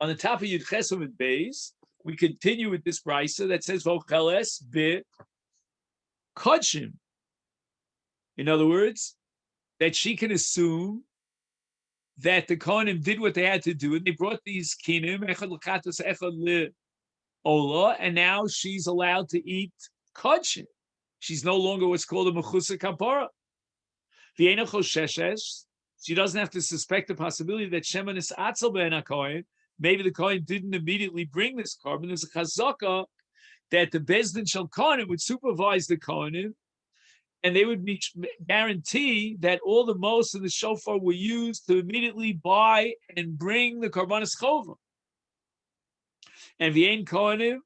On the top of Yud Chesed Beis, we continue with this brisa that says Vocheles be kodshim. In other words, that she can assume that the Kohanim did what they had to do, and they brought these kinim, echad l'chatos, echad le'olah, and now she's allowed to eat kodshim. She's no longer what's called a mechusa kapara. V'yeina chosheshes, she doesn't have to suspect the possibility that Shema is atzel ben HaKohen. Maybe the Kohen didn't immediately bring this carbon. There's a chazaka that the Bezdin Shel Kohanim would supervise the Kohanim, and they would guarantee that all the mos and the shofar were used to immediately buy and bring the karbanis chova. And v'yein Kohanim,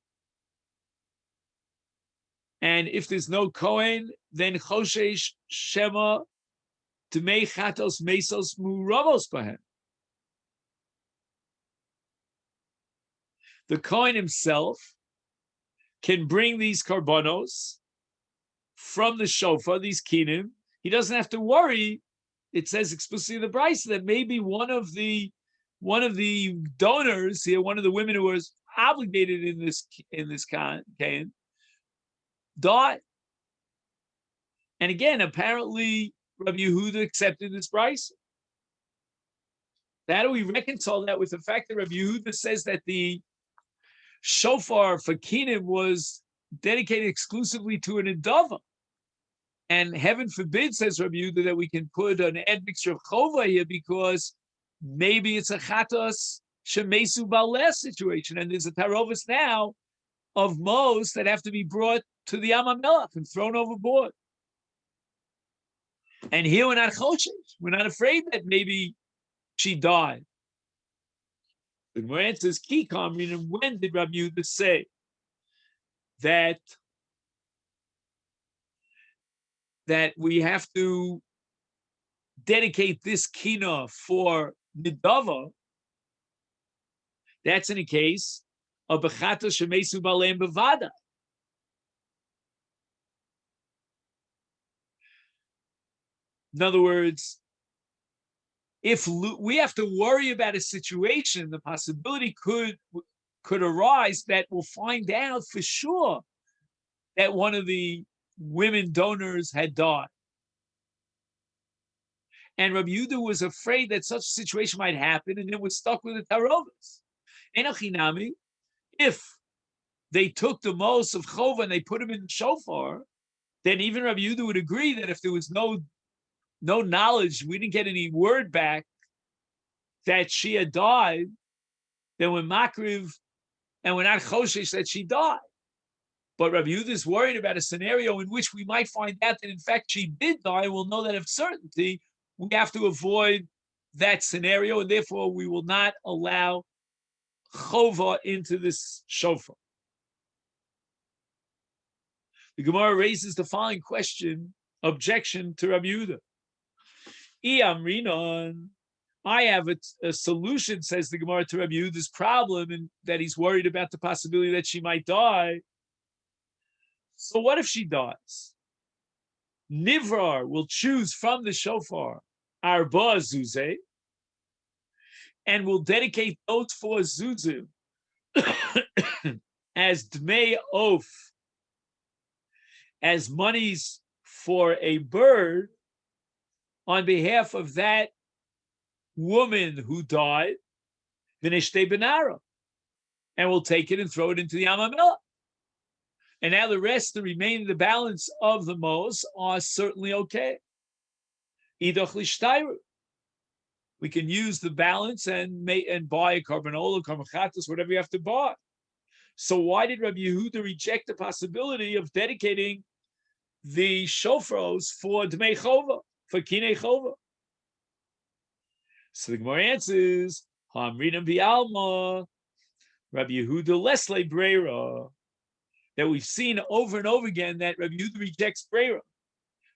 and if there's no Kohen, then choshesh Shema T'mei chatos mesos muravos bahem. The Kohen himself can bring these karbanos from the shofar, these kinim. He doesn't have to worry. It says explicitly in the brisa that maybe one of the donors here, one of the women who was obligated in this Cain, died. And again, apparently Rabbi Yehuda accepted this brisa. How do we reconcile that with the fact that Rabbi Yehuda says that the shofar for kinim was dedicated exclusively to an adava? And heaven forbid, says Rabbi Yehuda, that we can put an admixture of chova here because maybe it's a chatos shemesu baleh situation, and there's a tarovis now of mos that have to be brought to the Yam HaMelech and thrown overboard. And here we're not choshesh. We're not afraid that maybe she died. The Gemara answers, Ki Kamrin, and when did Rabbi Yehuda say that we have to dedicate this kina for nidava? That's in a case of bechata shemesu baleim bevada. In other words, if we have to worry about a situation, the possibility could arise that we'll find out for sure that one of the women donors had died. And Rabbi Yehuda was afraid that such a situation might happen, and then we're stuck with the tarovas. Enochinami, if they took the mos of chova and they put him in the shofar, then even Rabbi Yehuda would agree that if there was no knowledge, we didn't get any word back that she had died, then we're makriv and we're not choshesh that she died. But Rabbi Yehuda is worried about a scenario in which we might find out that in fact she did die. We'll know that of certainty. We have to avoid that scenario, and therefore we will not allow chova into this shofar. The Gemara raises the following objection to Rabbi Yehuda. I have a solution, says the Gemara, to Rabbi Yehuda's problem, and that he's worried about the possibility that she might die. So what if she dies? Nivrar will choose from the shofar arba zuzeh, and will dedicate those 4 zuzim as dmei of, as monies for a bird on behalf of that woman who died, v'nishtei benara, and will take it and throw it into the Yam HaMelech. And now the balance of the mos are certainly okay. Idoch lishtayru. We can use the balance and buy a carbanola, karmachatas, whatever you have to buy. So why did Rabbi Yehuda reject the possibility of dedicating the shofros for dmei chova, for kinei chova? So the Gemara answers, Hamrinam bi'alma, Rabbi Yehuda lesle breira, that we've seen over and over again that Rabbi Yehuda rejects breira.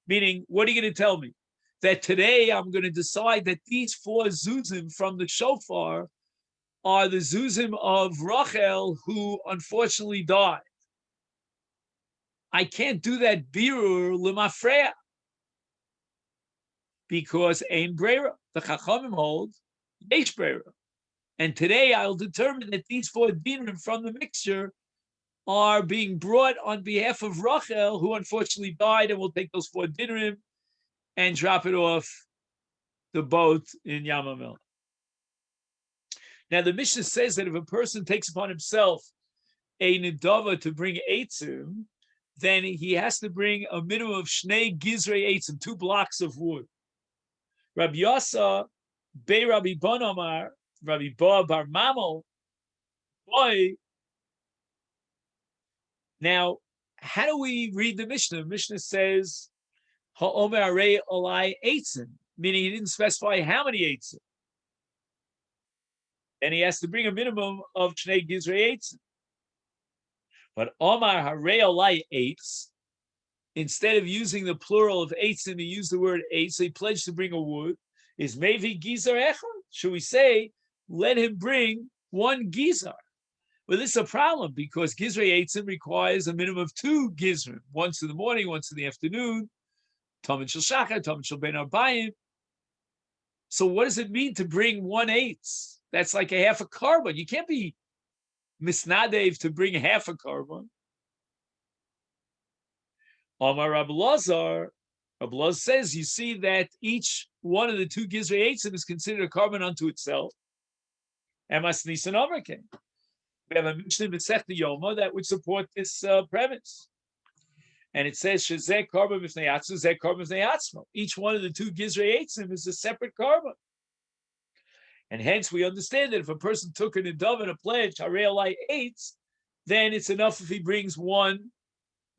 Meaning, what are you going to tell me? That today I'm going to decide that these 4 zuzim from the shofar are the zuzim of Rachel, who unfortunately died. I can't do that birur l'mafreya, because ein breira. The Chachamim hold yesh breira. And today I'll determine that these 4 dinim from the mixture are being brought on behalf of Rachel, who unfortunately died, and we'll take those 4 dinim and drop it off the boat in Yamamel. Now the Mishnah says that if a person takes upon himself a nidava to bring eitzim, then he has to bring a minimum of shnei gizrei eitzim, 2 blocks of wood. Rabbi Yasa, Bei Rabbi Bon Amar, Rabbi Boa Bar Mamel, boy. Now, how do we read the Mishnah? The Mishnah says, Ha'omer arei olai eitzim, meaning he didn't specify how many eitzim. And he has to bring a minimum of shnei gizrei eitzim. But Omar harei olai eitz, instead of using the plural of eitzim, he used the word eitz, so he pledged to bring a wood, is mevi gizar echad. Should we say, let him bring 1 gizar? Well, this is a problem because gizrei eitzim requires a minimum of 2 gizrim, once in the morning, once in the afternoon, Tomin shel shachar, Tomin shel ben arbayim. So what does it mean to bring 1 eitz? That's like a half a carbon. You can't be misnadev to bring half a carbon. Omar Rabbi Lazar says, you see that each one of the 2 gizrei eitzim is considered a carbon unto itself. Emas nisan overcame. We have a Mishnah in Masechet Yomi that would support this premise. And it says, Shezeh carbon b'fnei atzmo, zeh carbon b'fnei atzmo. Each one of the 2 gizrei eitzim is a separate carbon. And hence we understand that if a person took an nidava and a pledge, harei olai eitz, then it's enough if he brings 1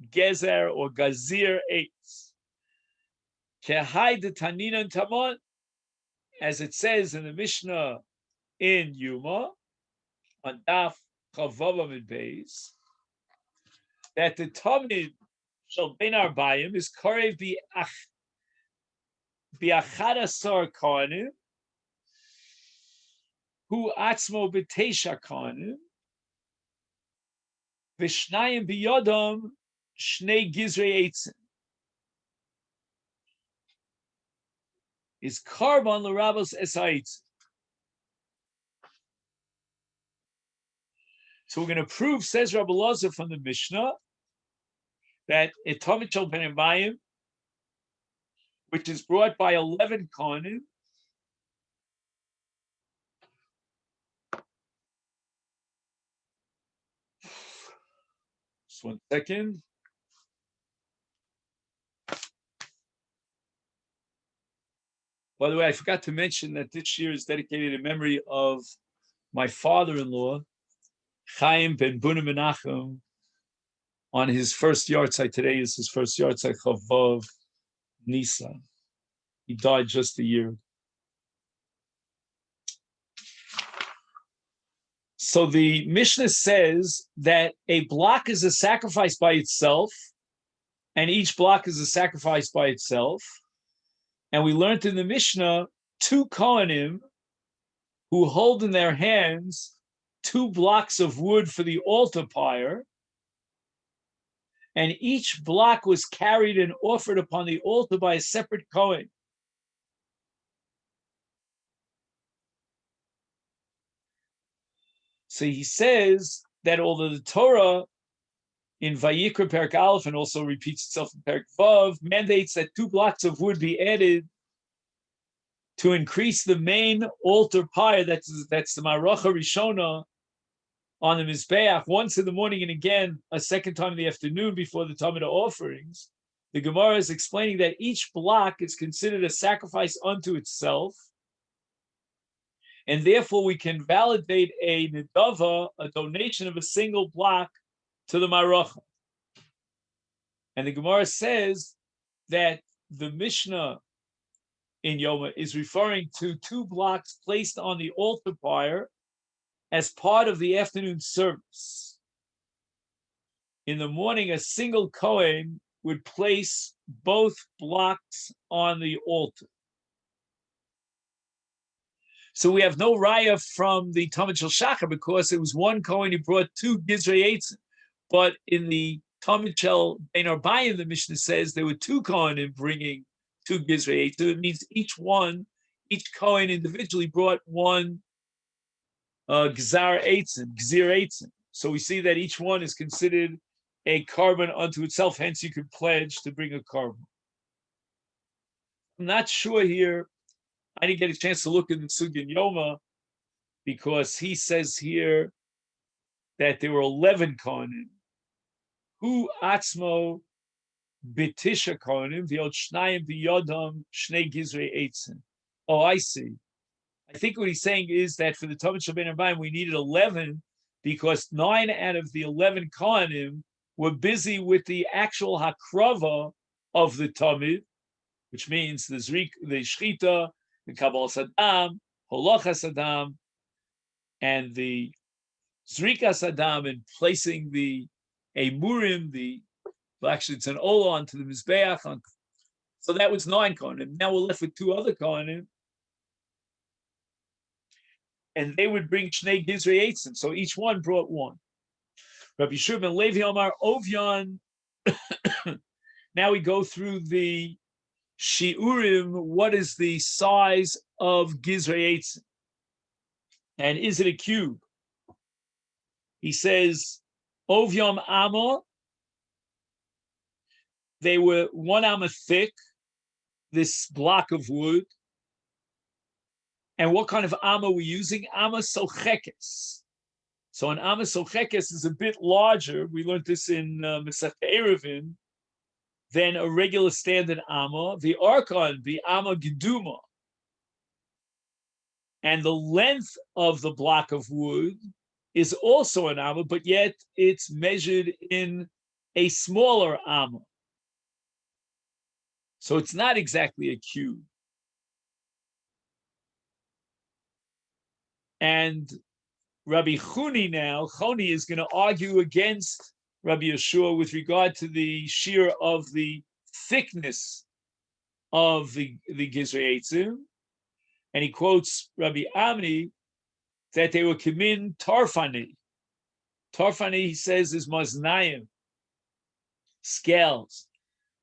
gezer or gazir eitz. Kehai de tanina and tamon, as it says in the Mishnah in Yuma, on daf chavav amid beis, that the tamid shel ben arbayim is karev bi'achad asar kohanim, hu atzmo b'teisha kohanim, v'shnayim biyodam shnei gizrei eitzim. Is carbon l'rabos esayitz. So we're going to prove, says Rabbi Lazar from the Mishnah, that etamid shel ben arbayim, which is brought by 11 kohanim, just 1 second. By the way, I forgot to mention that this year is dedicated in memory of my father-in-law, Chaim ben Buna Menachem, on his first yahrzeit. Today is his first yahrzeit, Chavav Nisan. He died just a year. So the Mishnah says that a block is a sacrifice by itself, and each block is a sacrifice by itself. And we learned in the Mishnah 2 kohanim who hold in their hands 2 blocks of wood for the altar pyre, and each block was carried and offered upon the altar by a separate kohen. So he says that although the Torah in Vayikra Perek Aleph and also repeats itself in Perek Vav, mandates that 2 blocks of wood be added to increase the main altar pyre, that's the Maracha Rishona, on the Mizbeach, once in the morning and again a second time in the afternoon before the Tamid offerings. The Gemara is explaining that each block is considered a sacrifice unto itself, and therefore we can validate a nidava, a donation of a single block, to the Maracha. And the Gemara says that the Mishnah in Yoma is referring to 2 blocks placed on the altar pyre as part of the afternoon service. In the morning, a single Kohen would place both blocks on the altar. So we have no raya from the Talmud Shel Shachar because it was 1 Kohen who brought 2 Gizrei Eitzim. But in the Talmud Shel Ben Arbayim, the Mishnah says there were 2 Kohanim bringing 2 Gizrei Eitzim. So it means each Kohen individually brought 1 Gzar Eitzin, Gzir Eitzin. So we see that each one is considered a carbon unto itself. Hence, you could pledge to bring a carbon. I'm not sure here. I didn't get a chance to look in the Sugin Yoma because he says here that there were 11 kohanim. Hu atzmo bitisha kohanim v'yod shnayim v'yodam shnei gizrei eitzin. Oh, I see. I think what he's saying is that for the Talmud Shel Ben Abayim, we needed 11 because 9 out of the 11 kohanim were busy with the actual hakrava of the Talmud, which means the shchita, the kabbalah sadam, holachas sadam, and the zrika sadam, and placing the emurim, actually it's an olah onto the mizbeach. So that was 9 kohanim. Now we're left with 2 other kohanim, and they would bring Shnei Gizrei Eitzim. So each one brought 1. Rabbi Yeshua ben Levi Omar Ovyan. Now we go through the Shiurim. What is the size of Gizrei Eitzim? And is it a cube? He says, Ovyam Amma. They were 1 amma thick, this block of wood. And what kind of amma are we using? Amma sochekes. So an amma sochekes is a bit larger. We learned this in Masechet Eruvin than a regular standard amma. The arkan, the amma geduma. And the length of the block of wood is also an amma, but yet it's measured in a smaller amma. So it's not exactly a cube. And Rabbi Choni is going to argue against Rabbi Yeshua with regard to the shear of the thickness of the Gizrei Eitzim. And he quotes Rabbi Amni that they were kimin tarfani. Tarfani, he says, is maznayim, scales,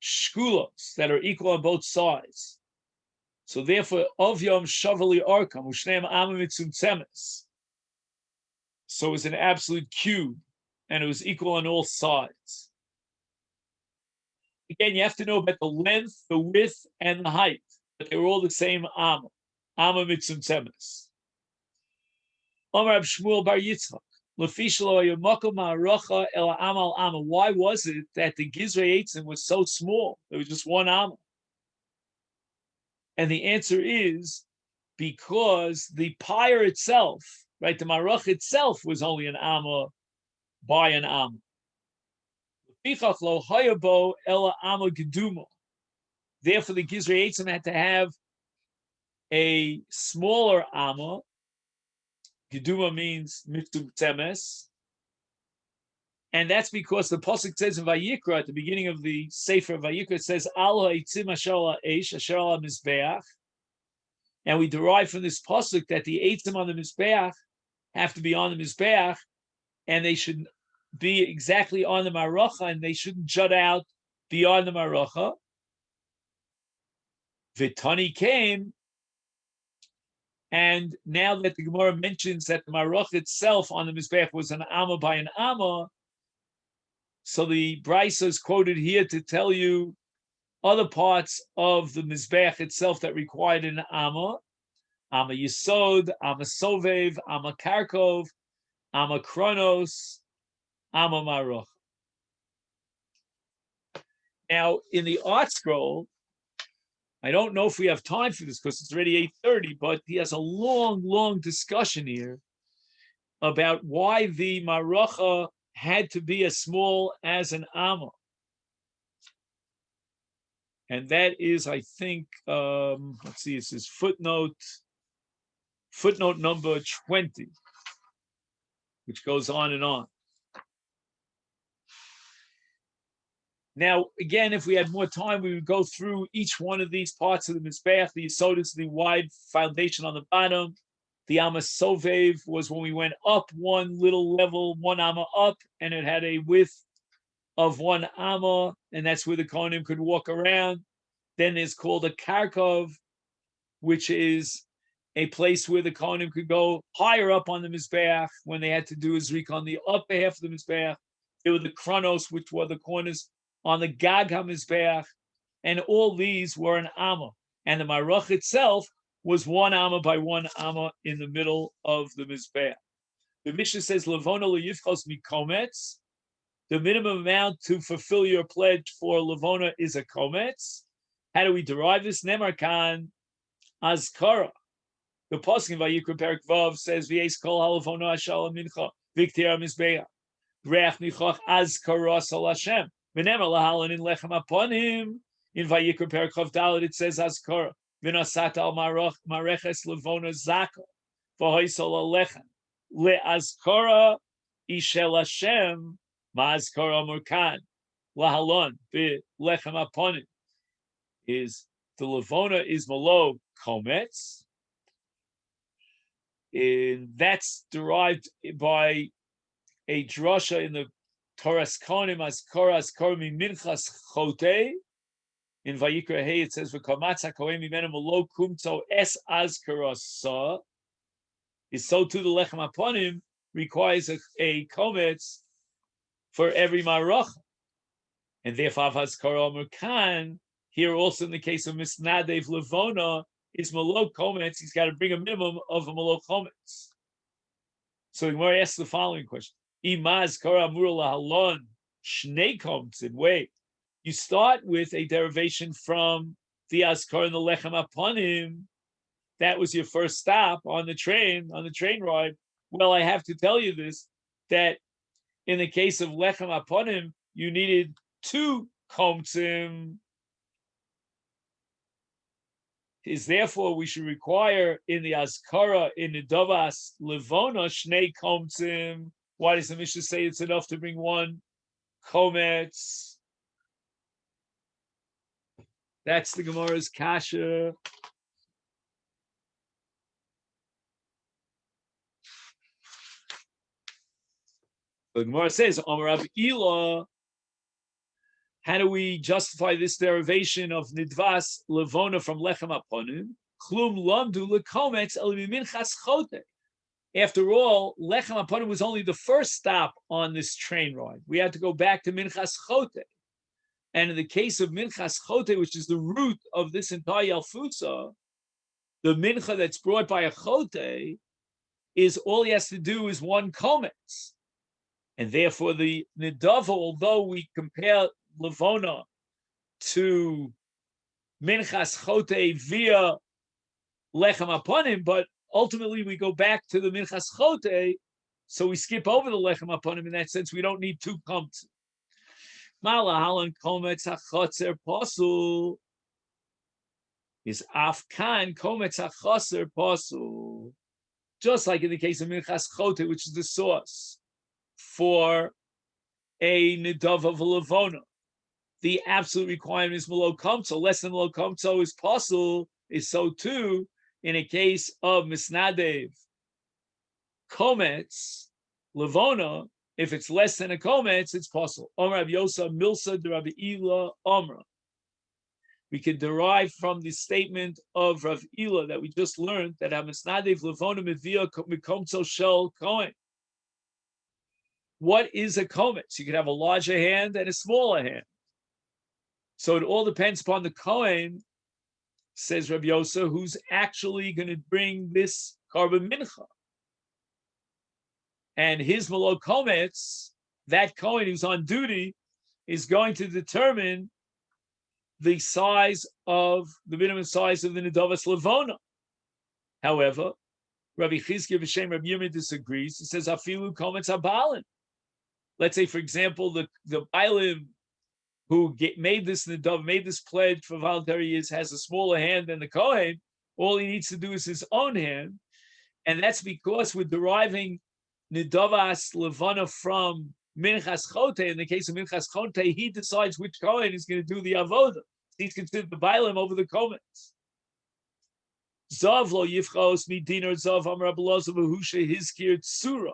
shkulos that are equal on both sides. So therefore, Ovyam Shavali Arkam, Ushneim Amamitzum Tzemes. So it was an absolute cube, and it was equal on all sides. Again, you have to know about the length, the width, and the height, but they were all the same Amma. Amma Mitzum Tzemes. Omar Shmuel Bar Yitzchak. Why was it that the Gizrei Eitzim was so small? There was just 1 Amma. And the answer is because the pyre itself, right, the marach itself was only an amma by an amma. Therefore, the Gizrei Eitzim had to have a smaller amma. Geduma means mitzum tzemes. And that's because the pasuk says in Vayikra at the beginning of the Sefer of Vayikra, it says Al ha'etzim asher ha'esh asher ha'mizbeach, and we derive from this pasuk that the eitzim on the mizbeach have to be on the mizbeach, and they should be exactly on the maracha, and they shouldn't jut out beyond the maracha. Vitani came, and now that the Gemara mentions that the maracha itself on the mizbeach was an amma by an amma. So the Brisa is quoted here to tell you other parts of the Mizbeach itself that required an Amma. Amma Yisod, Amma Sovev, Amma Karkov, Amma Kronos, Amma Maruch. Now, in the art scroll, I don't know if we have time for this because it's already 8:30, but he has a long, long discussion here about why the Marucha had to be as small as an amma. And that is, I think, let's see, it says footnote number 20, which goes on and on. Now, again, if we had more time, we would go through each one of these parts of the Mizbeach. The Yisod is the wide foundation on the bottom. The Amma Sovev was when we went up 1 little level, 1 Amma up, and it had a width of 1 Amma, and that's where the Kohanim could walk around. Then there's called a Karkov, which is a place where the Kohanim could go higher up on the Mizbeach when they had to do a Zrik on the upper half of the Mizbeach. There were the Kronos, which were the corners on the Gag HaMizbeach, and all these were an Amma. And the Maruch itself was 1 Amma by 1 Amma in the middle of the Mizbeach. The Mishnah says, Levona L'Yivchos Mikometz. The minimum amount to fulfill your pledge for Levona is a Kometz. How do we derive this? Nemar Kan Azkara. The Pasuk in Vayikra Perek Vav says, V'yeis kol halavona ashal mincha v'ktir mizbeach reach nichach azkara sal Hashem v'nemer lahalan in lechem aponim. In Vayikra Perek Vav Dalet it says azkara v'nasat al mareches levona zaka v'hoisol alechem le'azkara ishel Hashem ma'azkara murkan lahalon v'lechem aponim. Is the levona is malo kometz. That's derived by a drasha in the Torah's Kohanim as Kormi Minchas Chote. In Vayikra Hey it says v'kamatza kohen mimenu malo kumto es azkara sa. Is so too the lechem aponim requires a kometz for every marach, and therefore azkara murkan. Here also in the case of Misnadev Levona, is malo kometz. He's got to bring a minimum of a malo kometz. So the Gemara asks the following question: Imaz kara amur lahalon shnei kometzin. Wait, you start with a derivation from the azkar and the lechem aponim. That was your first stop on the train ride. Well, I have to tell you this: that in the case of lechem aponim, you needed 2 kometzim. Is therefore we should require in the Azkara, in the Davas Levona, Shnei Komtzim. Why does the Mishnah say it's enough to bring 1 Kometz? That's the Gemara's Kasha. The Gemara says, Amar Rav Ila. How do we justify this derivation of nidvas levona from lechem aponim? Klum lamdu lekometz el minchas chote. After all, lechem aponim was only the first stop on this train ride. We had to go back to minchas chote. And in the case of minchas chote, which is the root of this entire yalfutza, the mincha that's brought by a chote is all he has to do is 1 kometz. And therefore the nidava, although we compare Levona to Minchas Chote via Lechem Aponim, but ultimately we go back to the Minchas Chote, so we skip over the Lechem Aponim. In that sense, we don't need 2 kometz. Malahalan kometz hachotzer pasul is afkan kometz hachotzer pasul. Just like in the case of Minchas Chote, which is the source for a nidav of a Levona. The absolute requirement is malo komtzo. Less than malo komtzo is possible. Is so too in a case of misnadev kometz levona. If it's less than a kometz, it's possible. Omar Rav Yosa Milsa de Rabbi Ila Omra. We can derive from the statement of Rav Ila that we just learned that misnadev levona mevia mikomtzo shel kohen. What is a kometz? You could have a larger hand and a smaller hand. So it all depends upon the Kohen, says Rabbi Yosa, who's actually going to bring this carbon mincha. And his malo kometz, that Kohen who's on duty, is going to determine the size of the minimum size of the Nidavas Levona. However, Rabbi Chizkiah B'Shem Rabbi Yomi disagrees. He says, Afilu kometz habalin. Let's say, for example, the Bailim who made this pledge for voluntary years has a smaller hand than the Kohen. All he needs to do is his own hand, and that's because we're deriving Nidavas Levana from Minchas Chote. In the case of Minchas Chote, he decides which Kohen is going to do the avoda. He's considered the Bailim over the Kohens. Zav lo yifchos mi dinar zav amar abelazav v'husha hizkir tsura.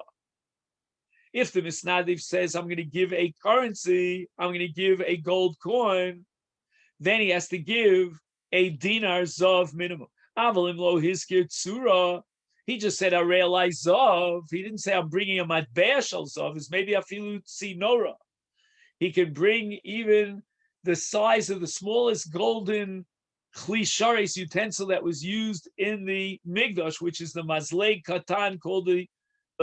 If the Misnadiv says, I'm going to give a currency, I'm going to give a gold coin, then he has to give a dinar zav minimum. Avalim lo hiskir tsura. He just said arei zov. He didn't say I'm bringing a matbea shel zov. It's maybe afilu tzinora. He can bring even the size of the smallest golden chlishares utensil that was used in the migdash, which is the mazleg katan, called the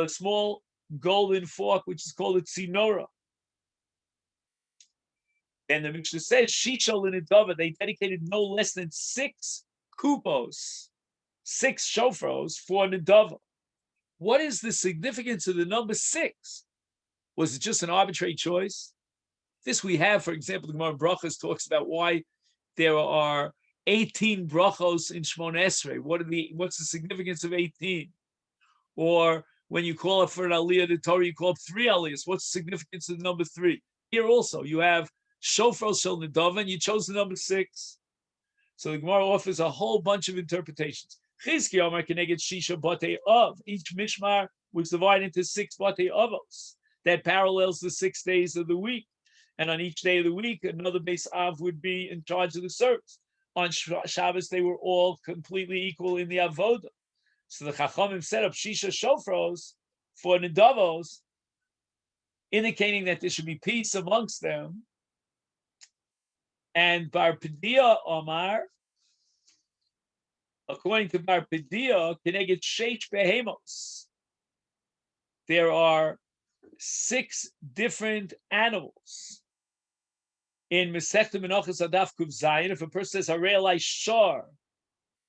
small golden fork, which is called a tzinora. And the Mishnah says, Shishol in Adava, they dedicated no less than 6 kupos, 6 shofros for Nadava. What is the significance of the number 6? Was it just an arbitrary choice? This we have, for example, the Gemara Brachos talks about why there are 18 brachos in Shmon Esrei. What's the significance of 18? Or when you call it for an aliyah, the Torah, you call it 3 aliyahs. What's the significance of the number 3? Here also, you have shofar shel nedava, and you chose the number 6. So the Gemara offers a whole bunch of interpretations. Chizki Omar keneged shisha batei of. Each mishmar was divided into 6 batei avos. That parallels the 6 days of the week. And on each day of the week, another base av would be in charge of the service. On Shabbos, they were all completely equal in the avodah. So the Chachamim set up shisha shofros for nedavos, indicating that there should be peace amongst them. And Bar Pedia Omar, according to Bar Pedia, keneged sheish behemos. There are 6 different animals. In Masechet Menachos Adaf Kuv Zayin, if a person says Harei Shar,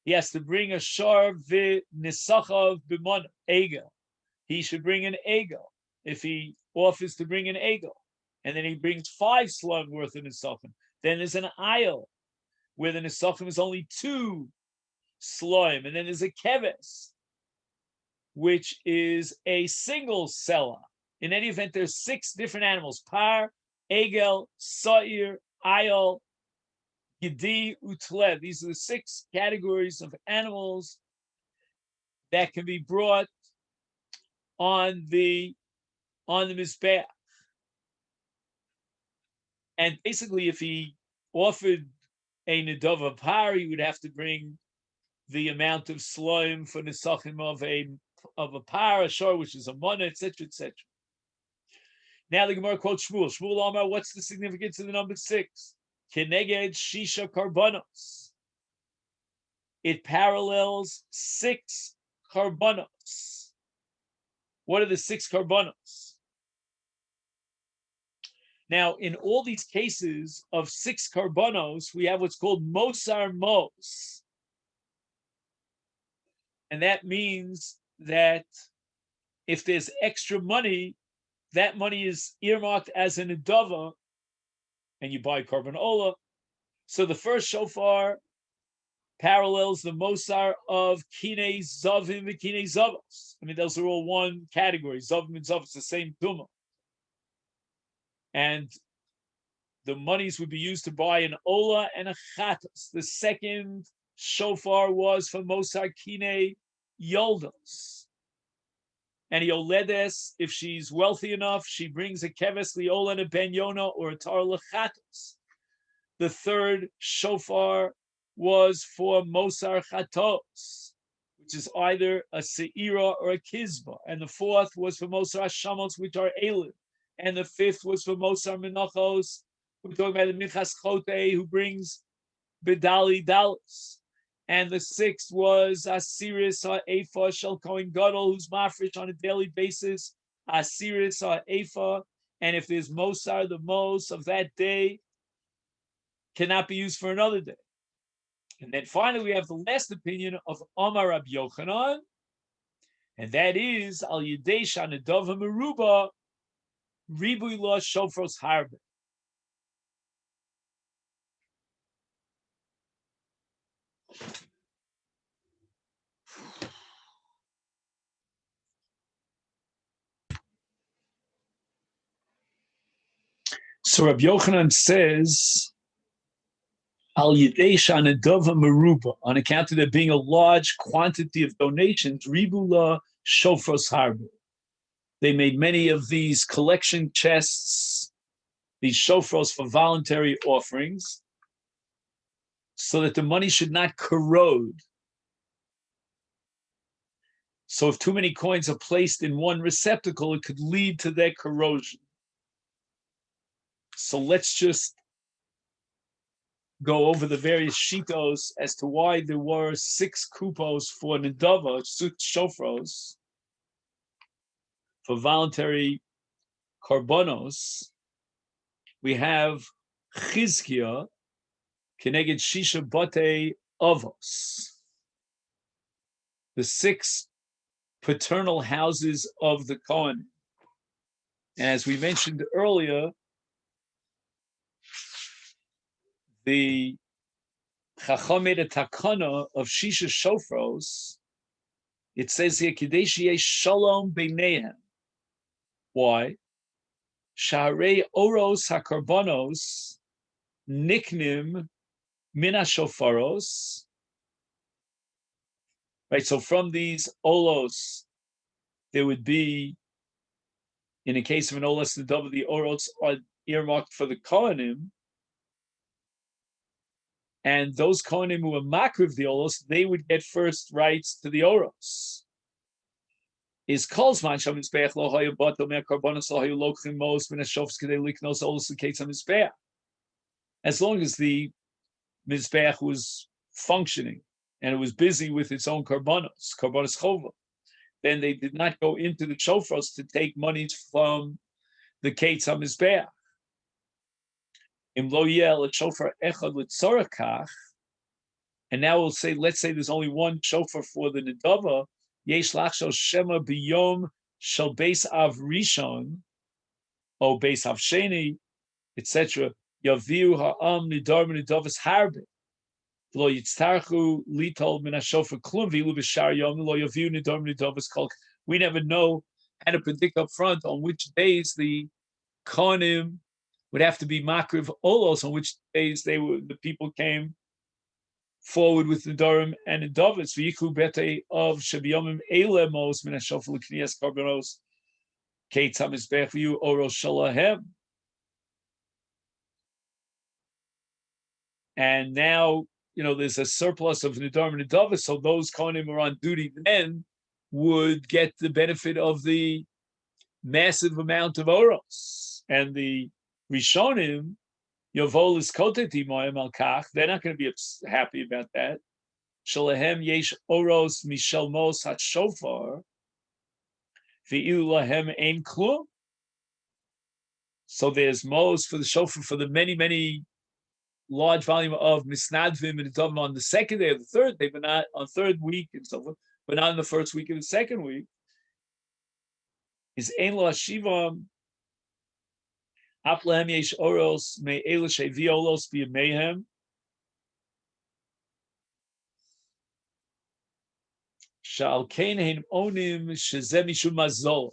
he has to bring a Shar v'nisachav b'mon egel. He should bring an egel if he offers to bring an egel, and then he brings 5 slug worth of nisachim. Then there's an aisle where the nisachim is only 2 sloim, and then there's a keves, which is a single selah. In any event, there's 6 different animals: par, egel, sa'ir, ayol, gedi, utled. These are the 6 categories of animals that can be brought on the mizbeach. And basically, if he offered a nedava par, he would have to bring the amount of sloim for nesachim of a par, a shor, which is a mana, etc., etc. Now the Gemara quotes Shmuel. Shmuel Amar, what's the significance of the number 6? Keneged shisha karbanos. It parallels 6 karbanos. What are the 6 karbanos? Now, in all these cases of 6 karbanos, we have what's called mosar mos. And that means that if there's extra money, that money is earmarked as an nedava, and you buy korban ola. So the first shofar parallels the mosar of kinei zavim and kinei zavos. I mean, those are all one category. Zavim and zavos, the same tumah. And the monies would be used to buy an ola and a chatas. The second shofar was for mosar kinei yoldos. And Yoledes, if she's wealthy enough, she brings a keves liola and a ben yona or a tar lechatos. The third shofar was for mosar chatos, which is either a seira or a kizba. And the fourth was for mosar hashamos, which are elif. And the fifth was for mosar menachos. We're talking about the minchas chote, who brings bedali dalos. And the 6th was Asiris Ha'efa Shel Kohen Gadol, who's mafresh on a daily basis. Asiris Ha'efa. And if there's Mosar, the Mos of that day cannot be used for another day. And then finally, we have the last opinion of Omar Rabbi Yochanan, and that is Al Yidei Shanadava Meruba Ribui Lo Shofros Harbe. So Rabbi Yochanan says, Al Yidei Shanadava Meruba, on account of there being a large quantity of donations, Ribula Shofros Harbe. They made many of these collection chests, these shofros for voluntary offerings, so that the money should not corrode. So if too many coins are placed in one receptacle, it could lead to their corrosion. So let's just go over the various shitos as to why there were 6 kupos for Nidava, 6 shofros, for voluntary korbanos. We have Chizkia, Keneged Shisha Bate Avos, the 6 paternal houses of the Kohen. And as we mentioned earlier, the Chacham made a takana of Shisha Shofros. It says here, Kadesh yesh shalom beinehem. Why? Sharei oros hakarbonos niknim mina shofaros. Right, so from these olos, there would be, in the case of an olos nedava, the oros are earmarked for the kohanim, and those kohanim who were makriv the olos, they would get first rights to the oros. Is kolzman sham mizbeach lo hayu bato me karbonos lo hayu lochim mos min hashofs kedei liknos olos l'keitz hamizbeach. As long as the mizbeach was functioning and it was busy with its own karbonos chova, then they did not go into the shofros to take monies from the keitz hamizbeach. Im lo yel a shofar echad l'tzorakach, and now we'll say, let's say there's only one shofar for the nedava. Yesh lachshel shema biyom shel beis av rishon, or beis av sheni, etc. Yaviu ha'am nidar nedavas harbe. Lo yitztarchu litol min hashofar klum v'ilu b'shar yom lo yaviu nidar nedavas kol. We never know how to predict up front on which days the kohanim would have to be makriv olos, on which days the people came forward with the Nedarim and Nedavos. V'yiku bete of shebiyomim eile mos min hashofar l'kniyas karbonos keitz hamizbech v'yu oros shalahem. And now, there's a surplus of Nedarim and Nedavos, so those kohanim who are on duty then would get the benefit of the massive amount of oros. And the Rishonim, Yovolis Koteti Moyam al Kach, they're not going to be happy about that. Shalahem yesh oros mishel mos hat shofar, v'ilu lahem ein klum. So there's mos for the shofar for the many, many large volume of misnadvim and Nedavim on the second day of the third day, but not on third week and so forth, but not in the first week of the second week. Is ein lo hashivam. Aplehem yesh oros me elish violos b'yamehem. Shal kein hein onim shezeh mishum mazol.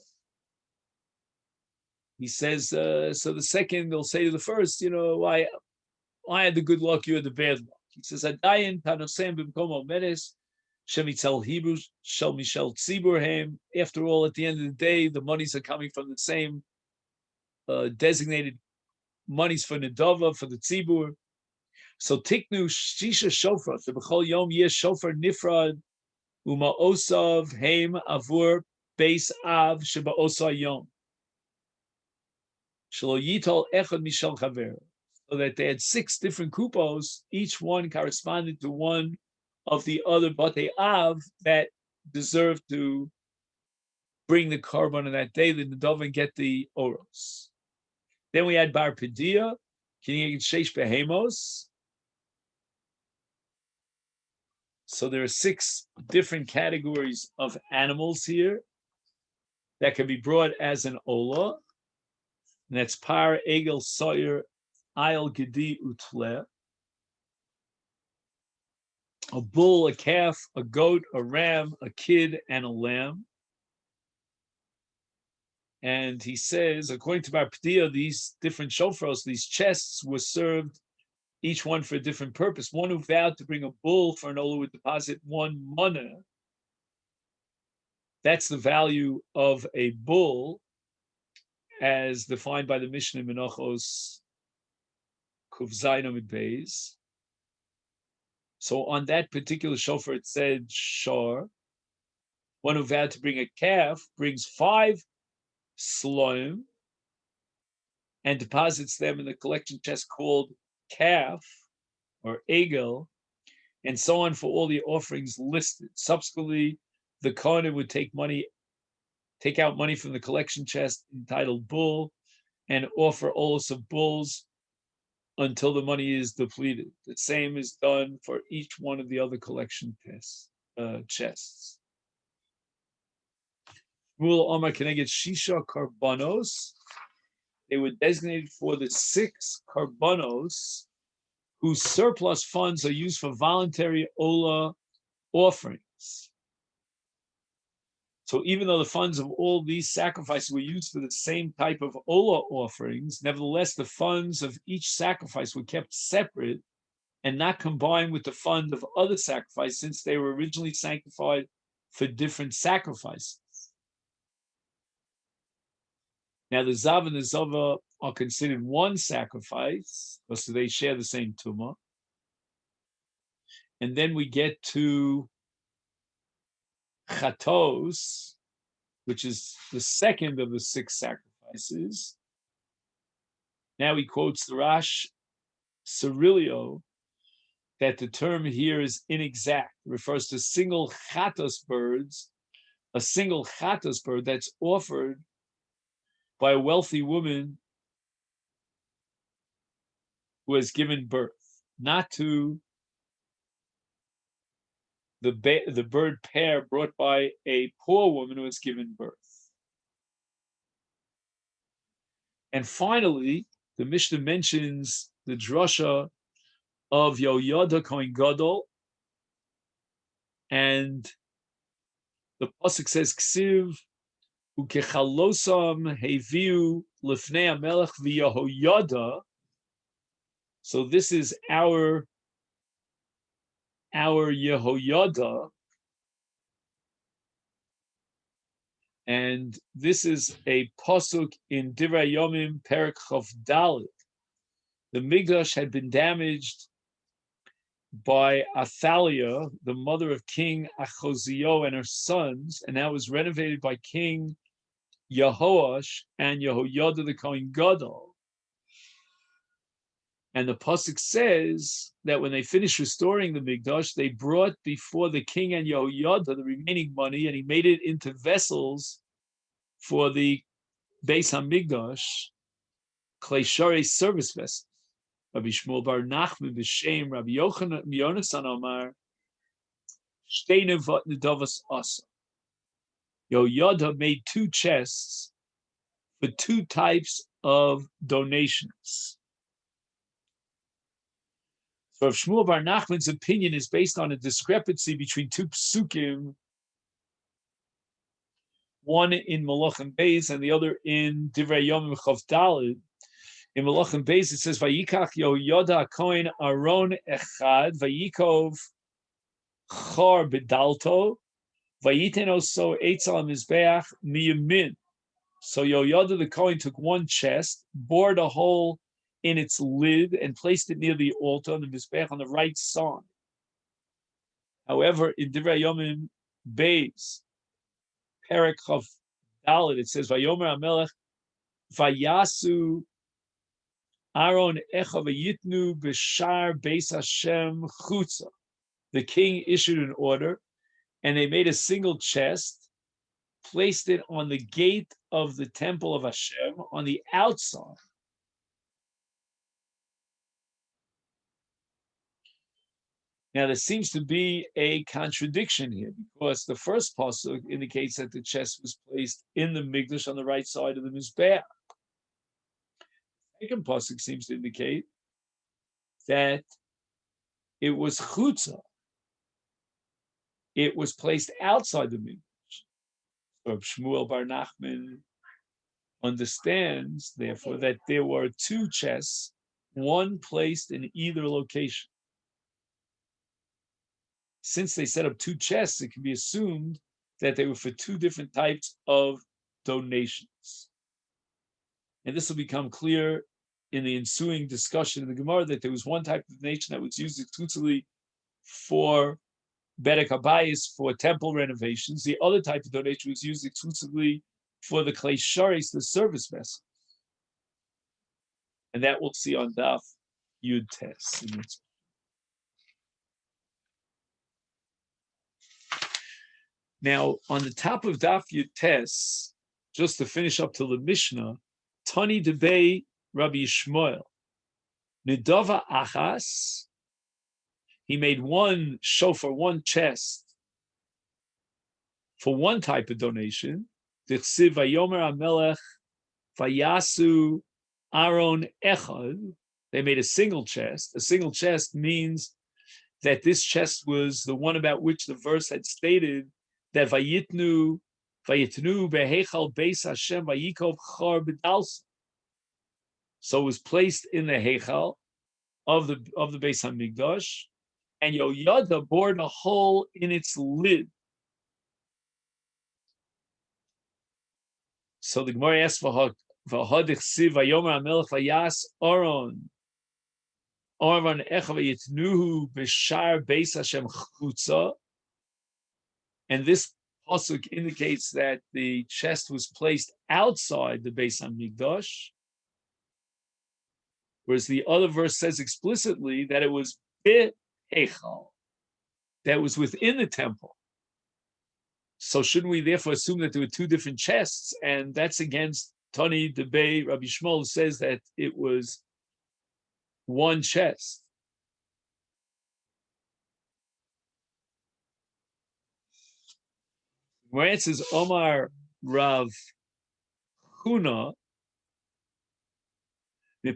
He says, so the second they'll say to the first, I had the good luck, you had the bad luck. He says, Adayin tanosem b'mkom omedes shemitzel Hebrew shel mishel tzibur. After all, at the end of the day, the monies are coming from the same designated monies for Nedava, for the Tzibur. So Tiknu Shisha Shofar, the B'chol Yom Yesh Shofar Nifrad, Uma Osav Heim Avur Beis Av Sheba Osa Yom. Shelo Yitol Echad Mishal Chaver. So that they had 6 different kupos, each one corresponding to one of the other Bate Av that deserved to bring the carbon on that day, the Nedava, and get the Oros. Then we had Bar Pedia, Kineged Sheish Behemos. So there are 6 different categories of animals here that can be brought as an Ola. And that's Par, Egel, Sawyer, Ayel, Gedi, Utle. A bull, a calf, a goat, a ram, a kid, and a lamb. And he says, according to Bar Pedia, these different shofros, these chests, were served, each one for a different purpose. One who vowed to bring a bull for an olah would deposit 1 mana. That's the value of a bull, as defined by the Mishnah Menachos Kuf Zayin Amid Beis. So on that particular shofar, it said shor, One who vowed to bring a calf brings 5 sloim and deposits them in the collection chest called calf or egel, and so on for all the offerings listed. Subsequently, the Kohen would take out money from the collection chest entitled bull, and offer olus of bulls until the money is depleted. The same is done for each one of the other collection chests. Shmuel Omar Keneged Shisha Karbanos. They were designated for the 6 Karbanos whose surplus funds are used for voluntary Ola offerings. So even though the funds of all these sacrifices were used for the same type of Ola offerings, nevertheless, the funds of each sacrifice were kept separate and not combined with the fund of other sacrifices, since they were originally sanctified for different sacrifices. Now, the Zav and the Zava are considered one sacrifice, so they share the same tumah. And then we get to Chatos, which is the second of the 6 sacrifices. Now he quotes the Rash Cirilio that the term here is inexact. It refers to single chatos birds, a single chatos bird that's offered by a wealthy woman who has given birth, not to the bird pair brought by a poor woman who has given birth. And finally, the Mishnah mentions the drasha of Yoyada Kohen Gadol, and the pasuk says, "Ksiv ukechalosam heviu lifnei hamelech v'Yehoyada." So this is our Yehoyada, and this is a pasuk in Divrei Yomim Perek Chav Dalet. The Migdash had been damaged by Athaliah, the mother of King Achozio and her sons, and that was renovated by King Yehoash and Yehoyada the Kohen Gadol. And the pasuk says that when they finished restoring the Migdash, they brought before the king and Yehoyada the remaining money, and he made it into vessels for the Beis HaMikdash, Klei service vessels. Rabbi Shmuel Bar Nachman b'Shem Rabbi Yonasan Omar Shtei Nevot Nedavos Asa. Yehoyada made 2 chests for 2 types of donations. So if Shmuel Bar Nachman's opinion is based on a discrepancy between 2 psukim, one in Malachim Beis and the other in Divrei Yomim Chav Daled. In Malachim Beis it says, "Vayikach Yehoyada Kohen Aron Echad Vayikov Chor Bedalto Vayiten Oso Eitz Al Mizbeach Miyamin." So Yehoyada the Kohen took 1 chest, bored a hole in its lid, and placed it near the altar on the Mizbeach on the right side. However, in Divrei Yomim Beis Perek Chav Dalet, it says, "Vayomer HaMelech Vayasu Aaron Echa Vayitnu B'Shar Beis Hashem Chutza." The king issued an order, and they made a single chest, placed it on the gate of the temple of Hashem on the outside. Now, there seems to be a contradiction here, because the first pasuk indicates that the chest was placed in the Mikdash on the right side of the Mizbeach. The second pasuk seems to indicate that it was chutza. It was placed outside the Mikdash. So Shmuel Bar Nachman understands, therefore, that there were 2 chests, one placed in either location. Since they set up 2 chests, it can be assumed that they were for 2 different types of donations. And this will become clear in the ensuing discussion in the Gemara, that there was one type of donation that was used exclusively for Bedek Habayis for temple renovations. The other type of donation was used exclusively for the clay sharis, the service vessel. And that we'll see on Daf Yud Tes. Now, on the top of Daf Yud Tes, just to finish up to the Mishnah, Tani Debei Rabbi Yishmael, Nidava Achas, he made one shofar, one chest, for one type of donation. Dichsiv Vayomer HaMelech Vayasu Aron Echad. They made a single chest. A single chest means that this chest was the one about which the verse had stated that Vayitnu behechal beis Hashem vayikov char b'dalsa. So it was placed in the hechal of the Beis Hamikdash, and Yoyada bored a hole in its lid. So the Gemara asks v'hadich siv vayomer hamelech vayas Aaron echav vayitnuhu b'shar beis Hashem chutza. And this pasuk indicates that the chest was placed outside the Beis Hamikdash, whereas the other verse says explicitly that it was behechal, that was within the temple. So shouldn't we therefore assume that there were two different chests? And that's against Tani Debei Rabbi Shmuel, who says that it was one chest. Where it says Omar Rav Huna, the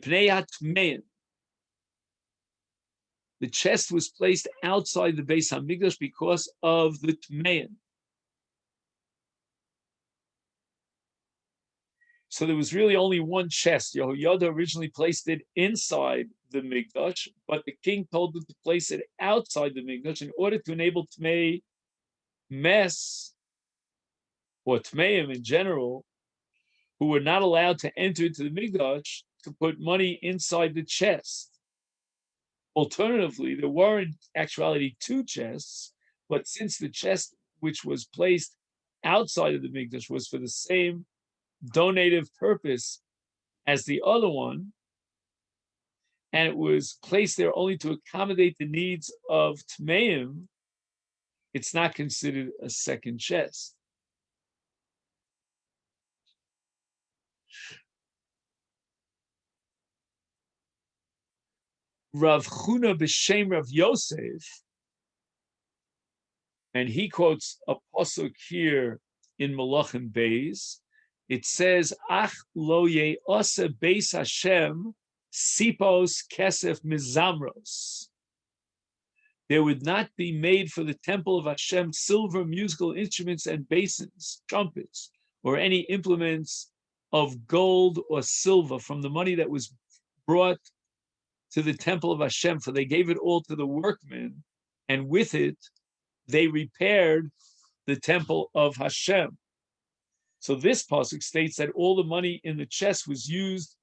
chest was placed outside the Beis Hamikdash because of the Tmein. So there was really only one chest. Yehoyada originally placed it inside the Mikdash, but the king told him to place it outside the Mikdash in order to enable Tmei Mes, or Tmeim in general, who were not allowed to enter into the Mikdash, to put money inside the chest. Alternatively, there were in actuality two chests, but since the chest which was placed outside of the Mikdash was for the same donative purpose as the other one, and it was placed there only to accommodate the needs of Tmeim, it's not considered a second chest. Rav Chuna b'shem Rav Yosef, and he quotes a pasuk here in Malachim Beis. It says, "Ach lo ye'asa beis Hashem sipos kesef mizamros." There would not be made for the temple of Hashem silver musical instruments and basins, trumpets, or any implements of gold or silver from the money that was brought to the temple of Hashem, for they gave it all to the workmen, and with it they repaired the temple of Hashem. So this pasuk states that all the money in the chest was used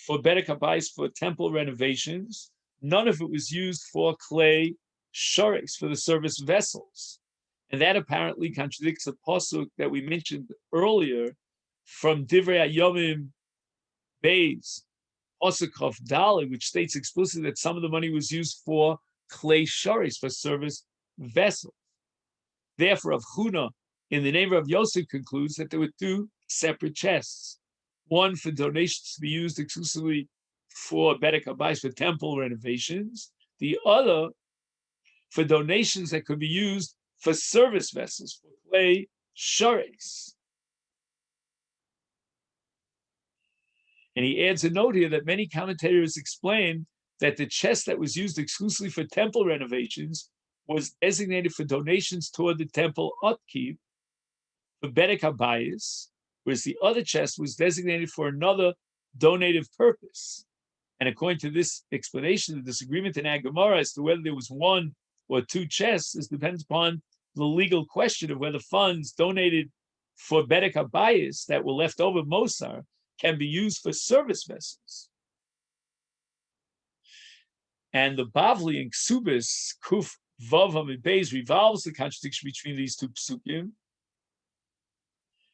for Bedek Habayis, for temple renovations. None of it was used for clay sharis, for the service vessels. And that apparently contradicts the pasuk that we mentioned earlier from Divrei Yomim Beis, pasuk Chaf Daled, which states explicitly that some of the money was used for clay sharis, for service vessels. Therefore, Rav Chuna, in the name of Yosef, concludes that there were two separate chests. One for donations to be used exclusively for Bedek Habayis, for temple renovations. The other for donations that could be used for service vessels, for clay sharis. And he adds a note here that many commentators explain that the chest that was used exclusively for temple renovations was designated for donations toward the temple upkeep, for Bedek Habayis, whereas the other chest was designated for another donative purpose. And according to this explanation, the disagreement in Gemara as to whether there was one or two chests depends upon the legal question of whether funds donated for Bedek Habayis that were left over Mosar can be used for service vessels. And the Bavli in Ksubis Kuf Vav Hamid Beis revolves the contradiction between these two psukim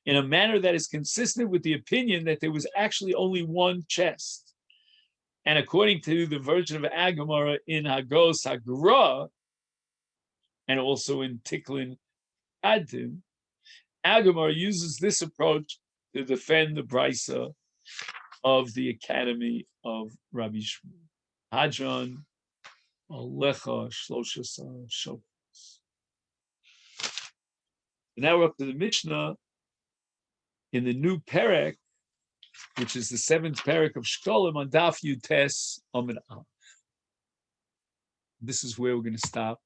in a manner that is consistent with the opinion that there was actually only one chest. And according to the version of Agamara in Hagos Hagra, and also in Tiklin Adim, Agamara uses this approach to defend the brisa of the Academy of Rabbi Shmuel. Hadron Alecha Shloshasa Shokos. Now we're up to the Mishnah in the new Perek, which is the 7th Perek of Shekalim on Daf Yutes Amid Aleph. This is where we're going to stop.